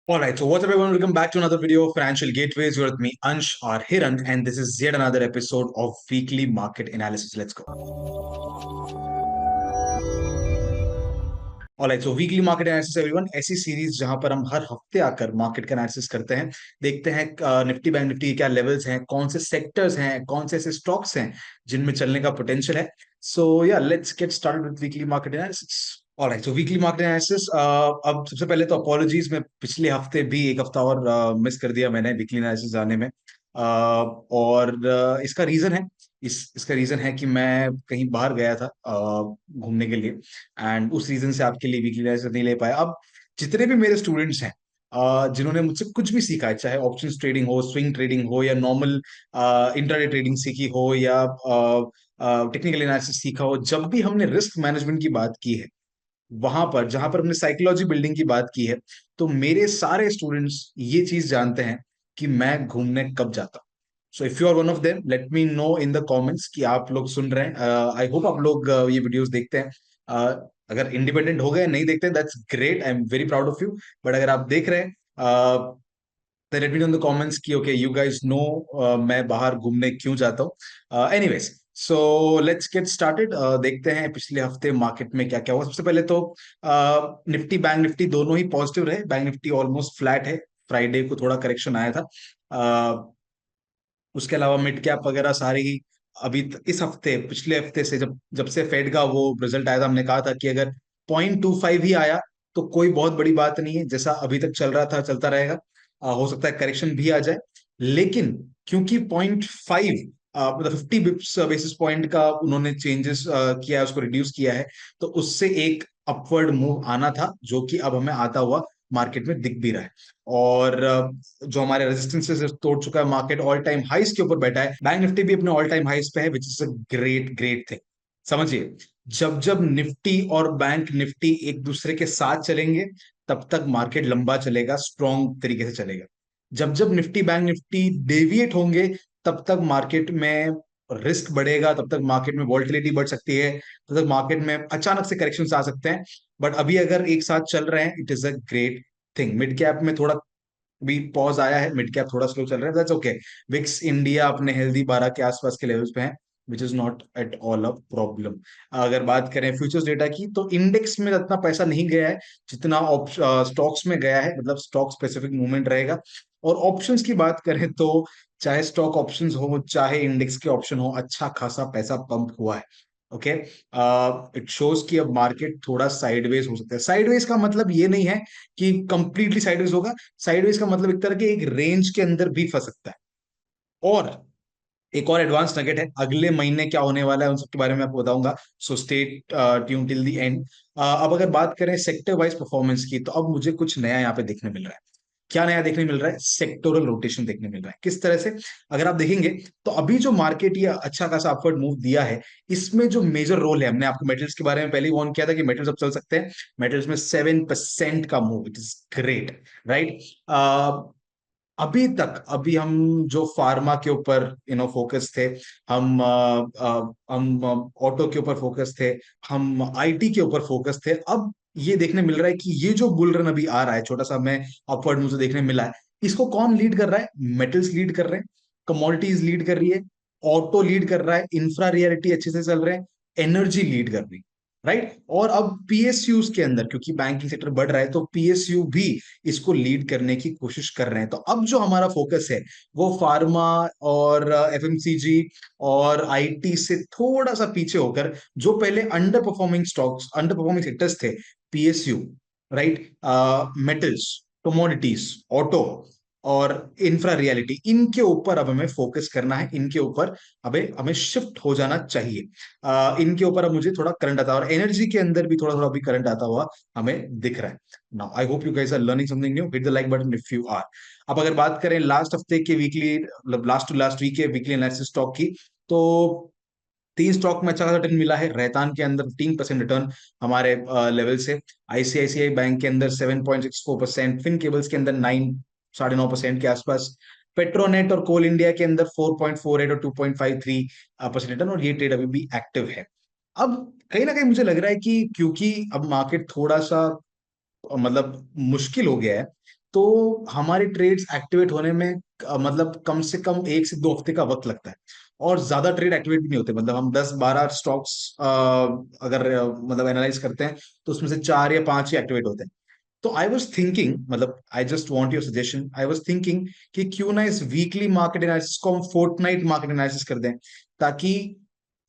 All right, so what's up, everyone? Welcome back to another video of Financial Gateways. You're with me, Ansh or Hiran, and this is yet another episode of Weekly Market Analysis. Let's go. All right, so weekly market analysis everyone, ऐसी series जहां पर हम हर हफ्ते आकर market का analysis करते हैं, देखते हैं निफ्टी बैंक निफ्टी के क्या लेवल्स हैं, कौन से सेक्टर्स हैं, कौन से ऐसे स्टॉक्स हैं जिनमें चलने का पोटेंशियल है. सो या let's get started with weekly market analysis. Alright, so weekly market analysis. अब सबसे पहले तो अपॉलॉजीज, मैं पिछले हफ्ते भी एक हफ्ता और मिस कर दिया मैंने वीकली एनालिसिस आने में. इसका रीजन है, इसका रीजन है कि मैं कहीं बाहर गया था घूमने के लिए, एंड उस रीजन से आपके लिए वीकली एनालिसिस नहीं ले पाया. अब जितने भी मेरे स्टूडेंट्स हैं जिन्होंने मुझसे कुछ भी सीखा है, चाहे ऑप्शंस ट्रेडिंग हो, स्विंग ट्रेडिंग हो, या नॉर्मल इंट्राडे ट्रेडिंग सीखी हो, या टेक्निकल एनालिसिस सीखा हो, जब भी हमने रिस्क मैनेजमेंट की बात की है, वहां पर जहां पर हमने साइकोलॉजी बिल्डिंग की बात की है, तो मेरे सारे स्टूडेंट्स ये चीज जानते हैं कि मैं घूमने कब जाता हूँ. So if you are one of them, let me know in the comments कि आप लोग सुन रहे हैं. आई होप आप लोग ये वीडियोस देखते हैं. अगर इंडिपेंडेंट हो गए, नहीं देखते, that's great, I am very proud of you. But अगर आप देख रहे हैं, तो late me know in the comments कि ओके, यू गाइस नो मैं बाहर घूमने क्यों जाता हूँ. Anyways, so let's get started. देखते हैं पिछले हफ्ते मार्केट में क्या क्या हुआ. सबसे पहले तो निफ्टी बैंक निफ्टी दोनों ही पॉजिटिव रहे. बैंक निफ्टी ऑलमोस्ट फ्लैट है, फ्राइडे को थोड़ा करेक्शन आया था. उसके अलावा मिड कैप वगैरह सारे ही अभी इस हफ्ते, पिछले हफ्ते से जब जब से फेड का वो रिजल्ट आया था, हमने कहा था कि अगर 0.25 ही आया तो कोई बहुत बड़ी बात नहीं है, जैसा अभी तक चल रहा था चलता रहेगा. हो सकता है करेक्शन भी आ जाए, लेकिन क्योंकि 0.5 मतलब 50 बेसिस पॉइंट का उन्होंने चेंजेस किया है, उसको रिड्यूस किया है, तो उससे एक अपवर्ड मूव आना था, जो कि अब हमें आता हुआ मार्केट में दिख भी रहा है. और जो हमारे रेजिस्टेंसेस तोड़ चुका है मार्केट, ऑल टाइम हाइस के ऊपर बैठा है. बैंक निफ्टी भी अपने ऑल टाइम हाइस पे है, which is a great great thing. समझिए, जब जब निफ्टी और बैंक निफ्टी एक दूसरे के साथ चलेंगे, तब तक मार्केट लंबा चलेगा, स्ट्रॉन्ग तरीके से चलेगा. जब जब निफ्टी बैंक निफ्टी डेविएट होंगे, तब तक मार्केट में रिस्क बढ़ेगा, तब तक मार्केट में वॉल्टिलिटी बढ़ सकती है, तब तक मार्केट में अचानक से करेक्शन आ सकते हैं. बट अभी अगर एक साथ चल रहे हैं, it is a great thing. Mid cap में थोड़ा भी पॉज आया है, मिड कैप थोड़ा स्लो चल रहा है, दैट्स ओके. विक्स इंडिया अपने हेल्दी 12 के आसपास के लेवल्स पे है, which is not at all a problem. अगर बात करें फ्यूचर्स डेटा की, तो इंडेक्स में इतना पैसा नहीं गया है जितना स्टॉक्स में गया है, मतलब स्टॉक स्पेसिफिक मूवमेंट रहेगा. और ऑप्शंस की बात करें तो चाहे स्टॉक ऑप्शंस हो, चाहे इंडेक्स के ऑप्शन हो, अच्छा खासा पैसा पंप हुआ है. ओके, इट शोज कि अब मार्केट थोड़ा साइडवेज हो सकता है. साइडवेज का मतलब ये नहीं है कि कंप्लीटली साइडवेज होगा. साइडवेज का मतलब एक तरह के एक रेंज के अंदर भी फंस सकता है. और एक और एडवांस नगेट है, अगले महीने क्या होने वाला है उन सबके बारे में आपको बताऊंगा. So stay tune till the end. अब अगर बात करें सेक्टर वाइज परफॉर्मेंस की, तो अब मुझे कुछ नया यहाँ पे देखने मिल रहा है. क्या नया देखने मिल रहा है? सेक्टोरल रोटेशन देखने मिल रहा है. किस तरह से? अगर आप देखेंगे, तो अभी जो मार्केट ये अच्छा खासा अपवर्ड मूव दिया है, इसमें जो मेजर रोल है, हमने आपको मेटल्स के बारे में पहले ही वार्न किया था कि मेटल्स अब चल सकते हैं. मेटल्स में 7% का move, it is great, right. अभी तक, अभी हम जो फार्मा के ऊपर फोकस थे, हम ऑटो के ऊपर फोकस थे, हम आईटी के ऊपर फोकस थे. अब ये देखने मिल रहा है कि ये जो बुल रन अभी आ रहा है, छोटा सा हमें अपवर्ड मुझे देखने मिला है, इसको कौन लीड कर रहा है? मेटल्स लीड कर रहे हैं, कमोडिटीज लीड कर रही है, ऑटो लीड कर रहा है, इंफ्रा रियलिटी अच्छे से चल रहे हैं, एनर्जी लीड कर रही है, राइट. और अब पीएसयूज के अंदर, क्योंकि बैंकिंग सेक्टर बढ़ रहा है, तो पीएसयू भी इसको लीड करने की कोशिश कर रहे हैं. तो अब जो हमारा फोकस है, वो फार्मा और एफएमसीजी और आईटी से थोड़ा सा पीछे होकर, जो पहले underperforming stocks, underperforming sectors थे, PSU, right, metals, commodities, auto और इंफ्रा रियलिटी, इनके ऊपर अब हमें फोकस करना है. इनके ऊपर हमें हमें शिफ्ट हो जाना चाहिए. इनके ऊपर अब मुझे थोड़ा करंट आता है, और एनर्जी के अंदर भी थोड़ा थोड़ा अभी करंट आता हुआ हमें दिख रहा है. Now I hope you guys are learning something new. Hit the like button if you are. अब अगर बात करें लास्ट हफ्ते के वीकली, मतलब लास्ट टू लास्ट वीक के वीकली एनालिसिस स्टॉक की, तो तीन स्टॉक में अच्छा खासा रिटर्न मिला है. रहतान के अंदर 15% रिटर्न हमारे लेवल से, आईसीआईसीआई बैंक के अंदर 7.64%, फिन केबल्स के अंदर 9.5% के आसपास, पेट्रोनेट और कोल इंडिया के अंदर 4.48 और 2.53% रिटर्न. और ये ट्रेड अभी भी एक्टिव है. अब कहीं ना कहीं मुझे लग रहा है कि क्योंकि अब मार्केट थोड़ा सा मतलब मुश्किल हो गया है, तो हमारे ट्रेड्स एक्टिवेट होने में मतलब कम से कम 1 से 2 हफ्ते का वक्त लगता है। और ज्यादा ट्रेड एक्टिवेट भी नहीं होते, मतलब हम 10-12 स्टॉक्स अगर मतलब एनालाइज करते हैं तो उसमें से 4 या 5 ही एक्टिवेट होते हैं। तो आई वॉज थिंकिंग, मतलब I just want your suggestion, I was thinking कि क्यों ना इस वीकली मार्केट एनालिसिस को हम फोर्टनाइट मार्केट एनालिसिस कर दें, ताकि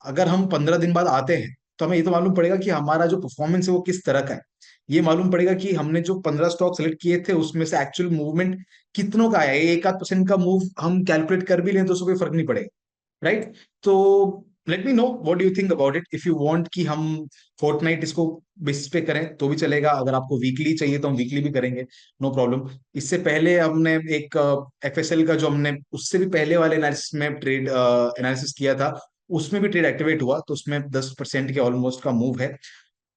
अगर हम 15 दिन बाद आते हैं तो हमें ये तो मालूम पड़ेगा कि हमारा जो परफॉर्मेंस है वो किस तरह का है। ये मालूम पड़ेगा कि हमने जो 15 स्टॉक सेलेक्ट किए थे उसमें से एक्चुअल मूवमेंट कितनों का आया है। 1-8% का मूव हम कैलकुलेट कर भी लें तो उससे कोई फर्क नहीं पड़ेगा, राइट? तो late me know what do you think about it, if you want कि हम फोर्टनाइट इसको बेसिस पे करें तो भी चलेगा, अगर आपको वीकली चाहिए तो हम वीकली भी करेंगे, नो प्रॉब्लम। इससे पहले हमने एक एफएसएल का जो हमने उससे भी पहले वाले एनालिसिस में ट्रेड एनालिसिस किया था, उसमें भी ट्रेड एक्टिवेट हुआ, तो उसमें 10% के ऑलमोस्ट का मूव है।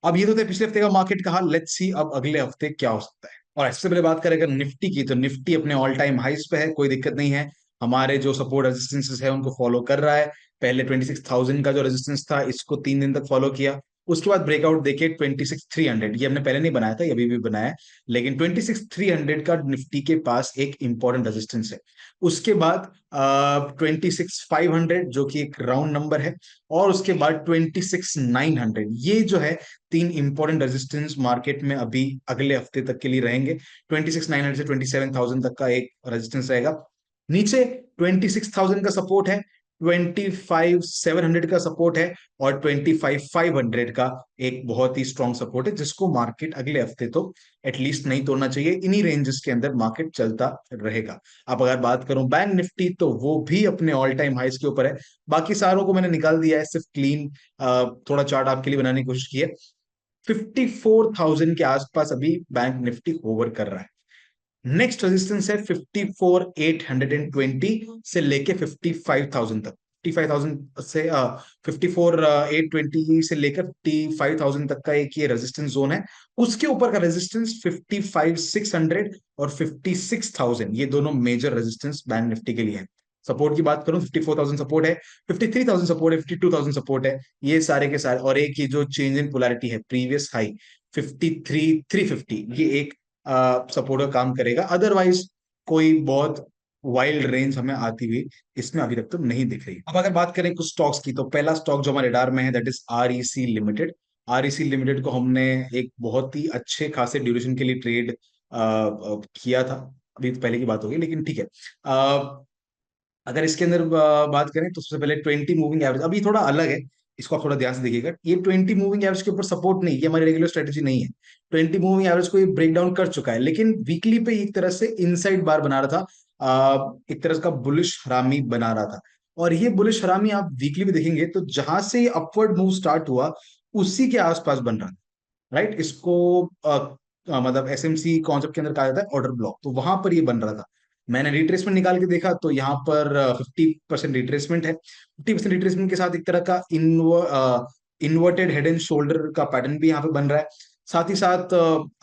अब ये तो थे पिछले हफ्ते का मार्केट का हाल, लेट्स सी अब अगले हफ्ते क्या हो सकता है। और इससे पहले बात करें अगर निफ्टी की, तो निफ्टी अपने ऑल टाइम हाइस पे है, कोई दिक्कत नहीं है। हमारे जो सपोर्ट रेजिस्टेंसेस है उनको फॉलो कर रहा है। पहले 26,000 का जो रेजिस्टेंस था इसको 3 दिन तक फॉलो किया, उसके बाद ब्रेकआउट देके 26,300, ये हमने पहले नहीं बनाया था, ये अभी भी बनाया है, लेकिन 26,300 का निफ्टी के पास एक इंपॉर्टेंट रेजिस्टेंस है। उसके बाद 26,500 जो कि एक राउंड नंबर है, और उसके बाद 26,900, ये जो है तीन इंपॉर्टेंट रेजिस्टेंस मार्केट में अभी अगले हफ्ते तक के लिए रहेंगे। 26,900 से 27,000 तक का एक रेजिस्टेंस रहेगा। नीचे 26,000 का सपोर्ट है, 25,700 का सपोर्ट है, और 25,500 का एक बहुत ही स्ट्रॉन्ग सपोर्ट है, जिसको मार्केट अगले हफ्ते तो एटलीस्ट नहीं तोड़ना चाहिए। इन्हीं रेंजेस के अंदर मार्केट चलता रहेगा। अब अगर बात करूं बैंक निफ्टी, तो वो भी अपने ऑल टाइम हाइस के ऊपर है। बाकी सारों को मैंने निकाल दिया है, सिर्फ क्लीन थोड़ा चार्ट आपके लिए बनाने की कोशिश की है। 54,000 के आसपास अभी बैंक निफ्टी होवर कर रहा है। नेक्स्ट रेजिस्टेंस है 54,820 से लेके 55,000 तक। 55,000 से 54,820 से लेकर 55,000 तक का एक ये रेजिस्टेंस जोन है। उसके ऊपर का रेजिस्टेंस 55,600 और 56,000, ये दोनों मेजर रेजिस्टेंस बैंक निफ्टी के लिए है। सपोर्ट की बात करूं, 54,000 सपोर्ट है, 53,000 सपोर्ट है, 52,000 सपोर्ट है, ये सारे के सारे। और एक ही जो चेंज इन पोलैरिटी है, प्रीवियस हाई 53,350, ये एक सपोर्ट का काम करेगा। अदरवाइज कोई बहुत वाइल्ड रेंज हमें आती हुई इसमें अभी तक तो नहीं दिख रही। अब अगर बात करें कुछ स्टॉक्स की, तो पहला स्टॉक जो हमारे रडार में है that is REC limited. REC limited को हमने एक बहुत ही अच्छे खासे ड्यूरेशन के लिए ट्रेड किया था, अभी तो पहले की बात होगी लेकिन ठीक है। अगर इसके अंदर बात करें तो सबसे पहले 20 मूविंग एवरेज, अभी थोड़ा अलग है, इसको आप थोड़ा ध्यान से देखिएगा। ये 20 मूविंग एवरेज के ऊपर सपोर्ट नहीं, ये हमारी रेगुलर स्ट्रेटेजी नहीं है। 20 मूविंग एवरेज को ये ब्रेक डाउन कर चुका है, लेकिन वीकली पे एक तरह से इनसाइड बार बना रहा था, एक तरह का बुलिश हरामी बना रहा था। और ये बुलिश हरामी आप वीकली भी देखेंगे तो जहां से ये अपवर्ड मूव स्टार्ट हुआ उसी के आसपास बन रहा था, राइट? इसको मतलब एसएमसी कॉन्सेप्ट के अंदर कहा जाता है ऑर्डर ब्लॉक, तो वहां पर ये बन रहा था। मैंने रिट्रेसमेंट निकाल के देखा तो यहाँ पर 50% रिट्रेसमेंट है। 50% रिट्रेसमेंट के साथ एक तरह का इन्वर्टेड हेड एंड शोल्डर का पैटर्न भी यहाँ पे बन रहा है। साथ ही साथ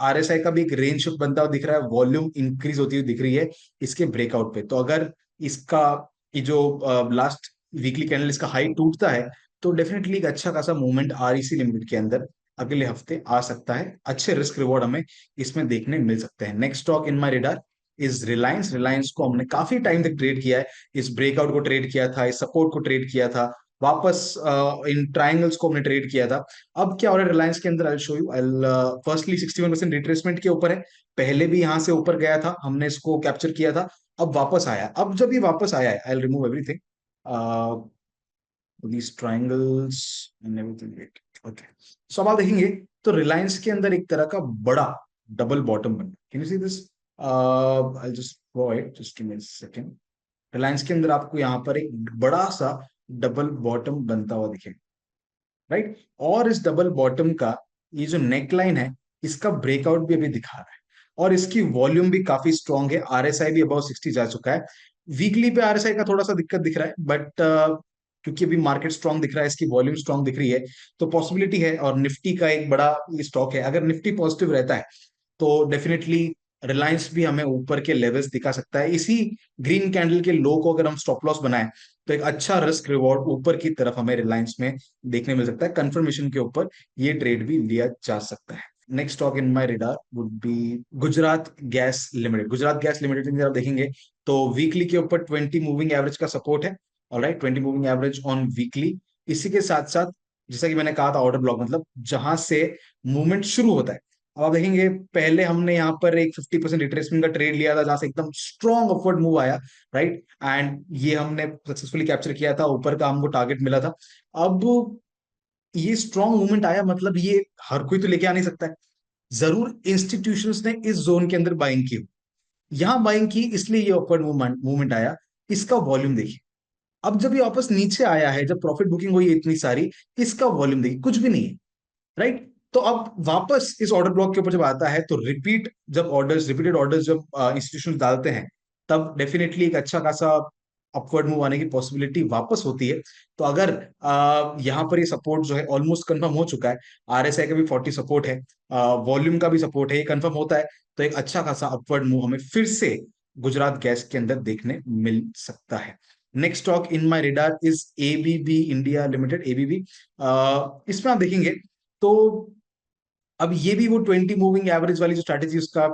आरएसआई का भी एक रेंज शिफ्ट बनता हुआ दिख रहा है, वॉल्यूम इंक्रीज होती हुई दिख रही है इसके ब्रेकआउट पे। तो अगर इसका ये जो लास्ट वीकली कैंडल इसका हाई टूटता है तो डेफिनेटली एक अच्छा खासा मूवमेंट आरईसी लिमिटेड के अंदर अगले हफ्ते आ सकता है। अच्छे रिस्क रिवॉर्ड हमें इसमें देखने मिल सकते हैं। Next stock in my radar is Reliance. Reliance को हमने काफी टाइम तक ट्रेड किया है, इस ब्रेकआउट को ट्रेड किया था, इस सपोर्ट को ट्रेड किया था, वापस इन ट्राइंगल्स को हमने ट्रेड किया था। अब क्या हो रहा है रिलायंस के अंदर, I show you. Firstly 61% retracement के ऊपर है, पहले भी यहां से ऊपर गया था, हमने इसको कैप्चर किया था, अब वापस आया। अब जब ये वापस आया है, I remove everything, these triangles and everything, wait, okay, so अब आप देखेंगे तो रिलायंस के अंदर एक तरह का बड़ा डबल बॉटम बन, can you see this? I just draw it, just give me a second. Reliance के अंदर आपको यहाँ पर एक बड़ा सा डबल बॉटम बनता हुआ दिखेगा, राइट? और इस डबल बॉटम का ये जो नेक लाइन है इसका ब्रेकआउट भी अभी दिखा रहा है, और इसकी वॉल्यूम भी काफी स्ट्रांग है। आरएसआई भी अबाउट 60 जा चुका है। वीकली पे आरएसआई का थोड़ा सा दिक्कत दिख रहा है, बट क्योंकि अभी मार्केट स्ट्रांग दिख रहा है, इसकी वॉल्यूम स्ट्रांग दिख रही है, तो पॉसिबिलिटी है। और निफ्टी का एक बड़ा स्टॉक है, अगर निफ्टी पॉजिटिव रहता है तो डेफिनेटली रिलायंस भी हमें ऊपर के लेवल्स दिखा सकता है। इसी ग्रीन कैंडल के लो को अगर हम स्टॉप लॉस बनाए तो एक अच्छा रिस्क रिवॉर्ड ऊपर की तरफ हमें रिलायंस में देखने मिल सकता है। कंफर्मेशन के ऊपर ये ट्रेड भी लिया जा सकता है। Next stock in my radar would be Gujarat gas limited. Gujarat gas limited की आप देखेंगे तो वीकली के ऊपर 20 मूविंग एवरेज का सपोर्ट है। Alright, 20 moving average on weekly. इसी के साथ साथ जैसा कि मैंने कहा था, ऑर्डर ब्लॉक मतलब जहां से मूवमेंट शुरू होता है। अब आप देखेंगे पहले हमने यहाँ पर एक 50% रिट्रेसमेंट का ट्रेड लिया था, जहां से एकदम स्ट्रॉन्ग अपवर्ड मूव आया, राइट, एंड ये हमने सक्सेसफुली कैप्चर किया था, ऊपर का हमको टारगेट मिला था। अब ये स्ट्रॉन्ग मूवमेंट आया, मतलब ये हर कोई तो लेके आ नहीं सकता है, जरूर इंस्टीट्यूशंस ने इस जोन के अंदर बाइंग की, यहां बाइंग की, इसलिए ये अपवर्ड मूवमेंट आया। इसका वॉल्यूम देखिए, अब जब ये वापस नीचे आया है, जब प्रॉफिट बुकिंग हुई है इतनी सारी, इसका वॉल्यूम देखिए कुछ भी नहीं है, राइट। तो अब वापस इस ऑर्डर ब्लॉक के ऊपर जब आता है तो रिपीटेड ऑर्डर्स जब इंस्टीट्यूशन डालते हैं, तब डेफिनेटली एक अच्छा खासा अपवर्ड मूव आने की पॉसिबिलिटी वापस होती है। तो अगर यहाँ पर ये सपोर्ट जो है ऑलमोस्ट कंफर्म हो चुका है, आरएसआई का भी 40 सपोर्ट है, वॉल्यूम का भी सपोर्ट है, ये कंफर्म होता है, तो एक अच्छा खासा अपवर्ड मूव हमें फिर से गुजरात गैस के अंदर देखने मिल सकता है। Next stock in my radar is ABB India limited, ABB. इसमें आप देखेंगे तो अब ये भी वो 20 मूविंग एवरेज वाली जो स्ट्रैटेजी उसका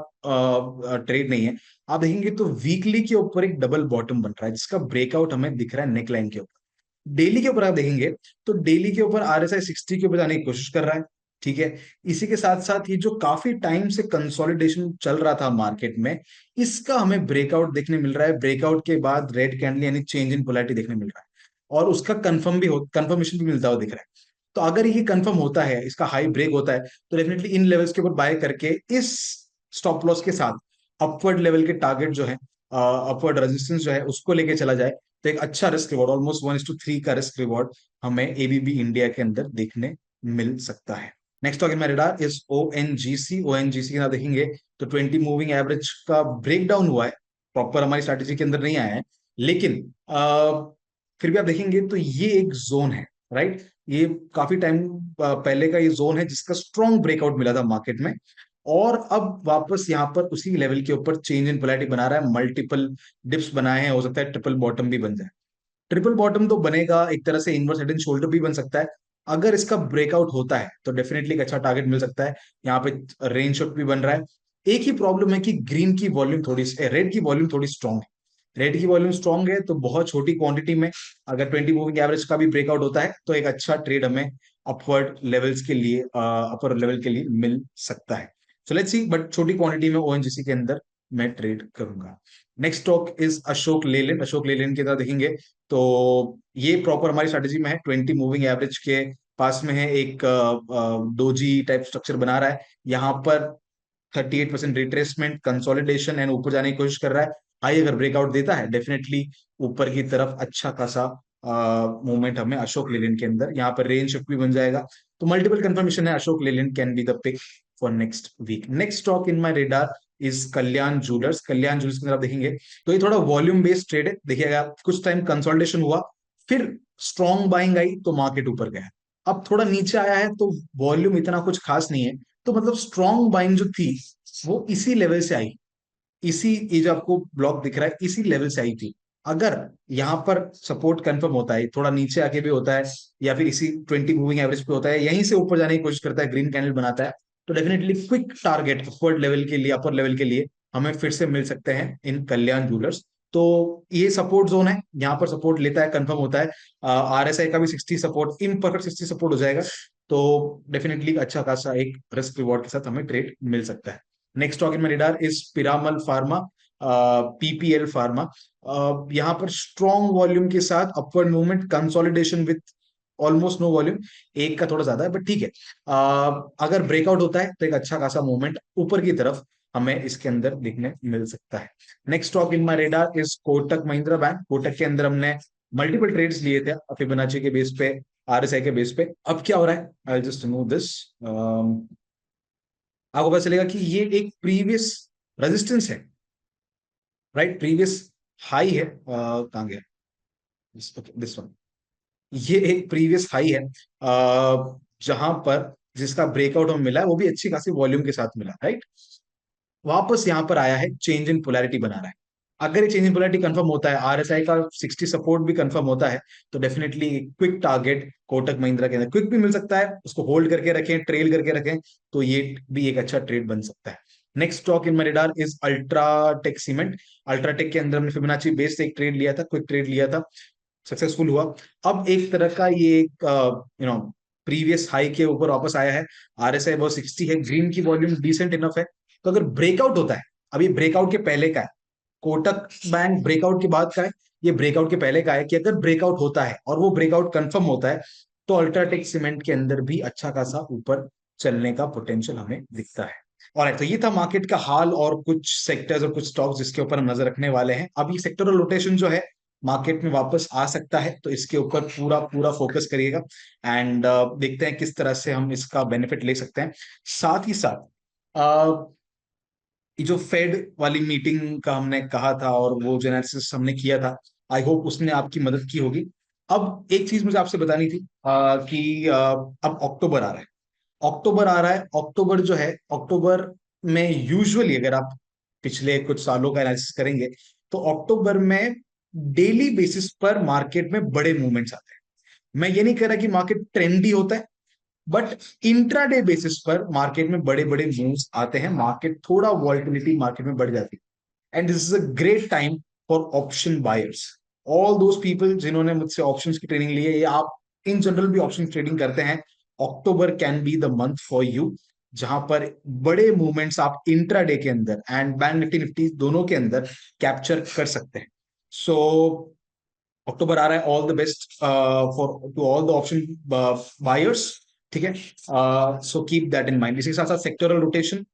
ट्रेड नहीं है। आप देखेंगे तो वीकली के ऊपर एक डबल बॉटम बन रहा है, जिसका ब्रेकआउट हमें दिख रहा है नेक लाइन के ऊपर। डेली के ऊपर आप देखेंगे तो डेली के ऊपर आरएसआई 60 के ऊपर जाने की कोशिश कर रहा है, ठीक है। इसी के साथ साथ ये जो काफी टाइम से कंसोलिडेशन चल रहा था मार्केट में, इसका हमें ब्रेकआउट देखने मिल रहा है। ब्रेकआउट के बाद रेड कैंडल यानी चेंज इन पोलैरिटी देखने मिल रहा है, और उसका कंफर्मेशन भी मिलता हुआ दिख रहा है। तो अगर ये कंफर्म होता है, इसका हाई ब्रेक होता है, तो डेफिनेटली इन लेवल्स के ऊपर बाय करके इस स्टॉप लॉस के साथ अपवर्ड लेवल के टारगेट जो है, अपवर्ड रेजिस्टेंस जो है, उसको लेके चला जाए, तो एक अच्छा रिस्क रिवॉर्ड, ऑलमोस्ट 1:3 का रिस्क रिवॉर्ड हमें एबीबी इंडिया के अंदर देखने मिल सकता है। Next talk in my radar is ONGC. ONGC का देखेंगे तो 20 मूविंग एवरेज का ब्रेकडाउन हुआ है, प्रॉपर हमारी स्ट्रैटेजी के अंदर नहीं आया है, लेकिन फिर भी आप देखेंगे तो ये एक जोन है, राइट। ये काफी टाइम पहले का ये जोन है, जिसका स्ट्रॉन्ग ब्रेकआउट मिला था मार्केट में, और अब वापस यहाँ पर उसी लेवल के ऊपर चेंज इन पोलैरिटी बना रहा है। मल्टीपल डिप्स बनाए हैं, हो सकता है ट्रिपल बॉटम भी बन जाए। ट्रिपल बॉटम तो बनेगा, एक तरह से इनवर्स हेड एंड शोल्डर भी बन सकता है। अगर इसका ब्रेकआउट होता है तो डेफिनेटली एक अच्छा टारगेट मिल सकता है। यहाँ पे रेंज शॉट भी बन रहा है। एक ही प्रॉब्लम है कि ग्रीन की वॉल्यूम थोड़ी, रेड की वॉल्यूम थोड़ी स्ट्रांग है। रेड की वॉल्यूम स्ट्रांग है तो बहुत छोटी क्वांटिटी में अगर 20 मूविंग एवरेज का भी ब्रेकआउट होता है, तो एक अच्छा ट्रेड हमें अपवर्ड लेवल्स के लिए, अपर लेवल के लिए मिल सकता है। सो लेट्स सी, बट छोटी क्वांटिटी में ओएनजीसी के अंदर मैं ट्रेड करूंगा। Next stock is Ashok Leyland. Ashok Leyland की तरह देखेंगे तो ये प्रॉपर हमारी स्ट्रेटेजी में है, 20 मूविंग एवरेज के पास में है, एक डोजी टाइप स्ट्रक्चर बना रहा है। यहाँ पर 38% रिट्रेसमेंट, कंसोलिडेशन एंड ऊपर जाने की कोशिश कर रहा है। हाई अगर ब्रेकआउट देता है, डेफिनेटली ऊपर की तरफ अच्छा खासा मूवमेंट हमें अशोक लेलैंड के अंदर, यहाँ पर रेंज शिफ्ट भी बन जाएगा। तो मल्टीपल कंफर्मेशन है, Ashok Leyland can be the pick for next week. Next stock in my radar is Kalyan Jewellers. Kalyan Jewellers की तरफ देखेंगे तो ये थोड़ा वॉल्यूम बेस्ड ट्रेड है। देखिएगा कुछ टाइम कंसोलिडेशन हुआ, फिर स्ट्रॉन्ग बाइंग आई तो मार्केट ऊपर गया। अब थोड़ा नीचे आया है तो वॉल्यूम इतना कुछ खास नहीं है, तो मतलब स्ट्रॉन्ग बाइंग जो थी वो इसी लेवल से आई, इसी, ये जो आपको ब्लॉक दिख रहा है इसी लेवल से आई थी। अगर यहाँ पर सपोर्ट कंफर्म होता है, थोड़ा नीचे आके भी होता है, या फिर इसी 20 मूविंग एवरेज पे होता है, यहीं से ऊपर जाने की कोशिश करता है, ग्रीन कैंडल बनाता है, तो definitely quick target upward level के लिए, अपर लेवल के लिए हमें फिर से मिल सकते हैं इन कल्याण ज्वेलर्स। तो ये सपोर्ट जोन है, यहाँ पर सपोर्ट लेता है, कंफर्म होता है, आरएसआई का भी 60 सपोर्ट, इम्परफेक्ट 60 सपोर्ट हो जाएगा, तो डेफिनेटली अच्छा खासा एक रिस्क रिवॉर्ड के साथ हमें ट्रेड मिल सकता है। Next stock in my radar is Piramal Pharma, PPL Pharma. यहाँ पर स्ट्रॉन्ग वॉल्यूम के साथ upward movement, consolidation with almost no volume, एक का थोड़ा ज्यादा है बट ठीक है। अगर ब्रेकआउट होता है तो एक अच्छा खासा मूवमेंट ऊपर की तरफ हमें इसके अंदर देखने मिल सकता है। Next stock in my radar is Kotak Mahindra bank. Kotak के अंदर हमने मल्टीपल ट्रेड्स लिए थे फिबोनाची के बेस पे, आरएसआई के बेस पे। अब क्या हो रहा है, आई जस्ट रिमूव दिस, आपको पता चलेगा कि ये एक प्रीवियस रेजिस्टेंस है, राइट, प्रीवियस हाई है, कहाँ गया, दिस वन, ये एक प्रीवियस हाई है, जहां पर जिसका ब्रेकआउट हमें मिला है, वो भी अच्छी खासी वॉल्यूम के साथ मिला, राइट। वापस यहां पर आया है, चेंज इन पोलैरिटी बना रहा है, अगर ये चेंज इन पोलैरिटी कंफर्म होता है, आरएसआई का 60 सपोर्ट भी कंफर्म होता है, तो definitely quick target Kotak Mahindra के अंदर क्विक भी मिल सकता है, उसको होल्ड करके रखें, ट्रेल करके रखें, तो ये भी एक अच्छा ट्रेड बन सकता है। Next stock in my radar is UltraTech cement. UltraTech के अंदर हमने फिबोनाची बेस से एक ट्रेड लिया था, क्विक ट्रेड लिया था, सक्सेसफुल हुआ। अब एक तरह का ये एक प्रीवियस हाई के ऊपर वापस आया है। आरएसआई बहुत 60 है, ग्रीन की वॉल्यूम डिसेंट इनफ है, तो अगर ब्रेकआउट होता है, अभी ब्रेकआउट के पहले का है, कोटक बैंक ब्रेकआउट के बाद का है, ये ब्रेकआउट के पहले का है, कि अगर ब्रेकआउट होता है और वो ब्रेकआउट कंफर्म होता है, तो अल्ट्राटेक सीमेंट के अंदर भी अच्छा खासा ऊपर चलने का पोटेंशियल हमें दिखता है। और तो ये था मार्केट का हाल और कुछ सेक्टर्स और कुछ स्टॉक्स जिसके ऊपर हम नजर रखने वाले हैं। अब ये सेक्टरल रोटेशन जो है मार्केट में वापस आ सकता है, तो इसके ऊपर पूरा पूरा फोकस करिएगा, एंड देखते हैं किस तरह से हम इसका बेनिफिट ले सकते हैं। साथ ही साथ ये जो फेड वाली मीटिंग का हमने कहा था और वो जो एनालिसिस हमने किया था, आई होप उसने आपकी मदद की होगी। अब एक चीज मुझे आपसे बतानी थी कि अब अक्टूबर आ रहा है, अक्टूबर आ रहा है, अक्टूबर जो है, अक्टूबर में यूजुअली अगर आप पिछले कुछ सालों का एनालिसिस करेंगे, तो अक्टूबर में डेली बेसिस पर मार्केट में बड़े मूवमेंट्स आते हैं। मैं ये नहीं कह रहा कि मार्केट ट्रेंडी होता है, बट इंट्राडे बेसिस पर मार्केट में बड़े बड़े मूव्स आते हैं, मार्केट थोड़ा वॉल्टिलिटी मार्केट में बढ़ जाती है, and this is a great time for option buyers. All those people जिन्होंने मुझसे ऑप्शंस की ट्रेनिंग ली है, या आप इन जनरल भी ऑप्शन ट्रेडिंग करते हैं, October can be the month for you, जहां पर बड़े मूवमेंट्स आप इंट्राडे के अंदर एंड बैंक निफ्टी निफ्टी दोनों के अंदर कैप्चर कर सकते हैं। सो अक्टूबर आ रहा है, all the best for to all the option buyers, ठीक है। So keep that in mind. इसी के साथ साथ सेक्टोरल रोटेशन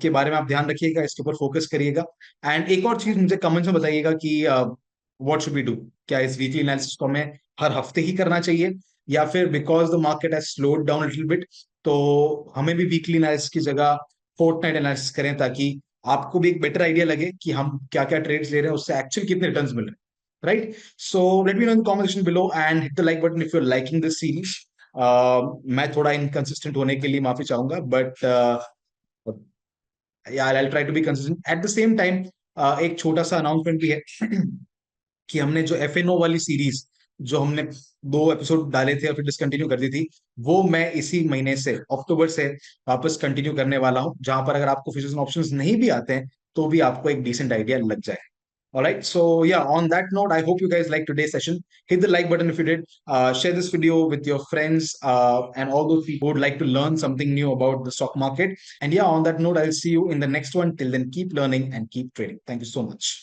के बारे में आप ध्यान रखिएगा, इसके ऊपर फोकस करिएगा। एंड एक और चीज मुझे कमेंट्स में बताइएगा कि व्हाट शुड वी डू, क्या इस वीकली एनालिसिस को हमें हर हफ्ते ही करना चाहिए, या फिर because the market has slowed down little bit, तो हमें भी वीकली एनालिसिस की जगह फोर्टनाइट एनालिसिस करें, ताकि आपको भी एक बेटर आइडिया लगे कि हम क्या क्या ट्रेड्स ले रहे हैं, उससे एक्चुअल कितने रिटर्न्स मिल रहे हैं, right? So let me know in the comment section below and hit the like button if you're liking this series. मैं थोड़ा इनकंसिस्टेंट होने के लिए माफी चाहूंगा, बट यार I'll try to be consistent at the same time। एक छोटा सा अनाउंसमेंट भी है कि हमने जो एफएनओ वाली सीरीज, जो हमने 2 एपिसोड डाले थे और फिर डिसकंटिन्यू कर दी थी, वो मैं इसी महीने से, अक्टूबर से वापस कंटिन्यू करने वाला हूं, जहां पर अगर आपको फ्यूचर्स एंड ऑप्शंस नहीं भी आते हैं, तो भी आपको एक डिसेंट आइडिया लग जाए। All right. So yeah, on that note, I hope you guys liked today's session. Hit the like button if you did. Share this video with your friends and all those people who would like to learn something new about the stock market. And yeah, on that note, I'll see you in the next one. Till then, keep learning and keep trading. Thank you so much.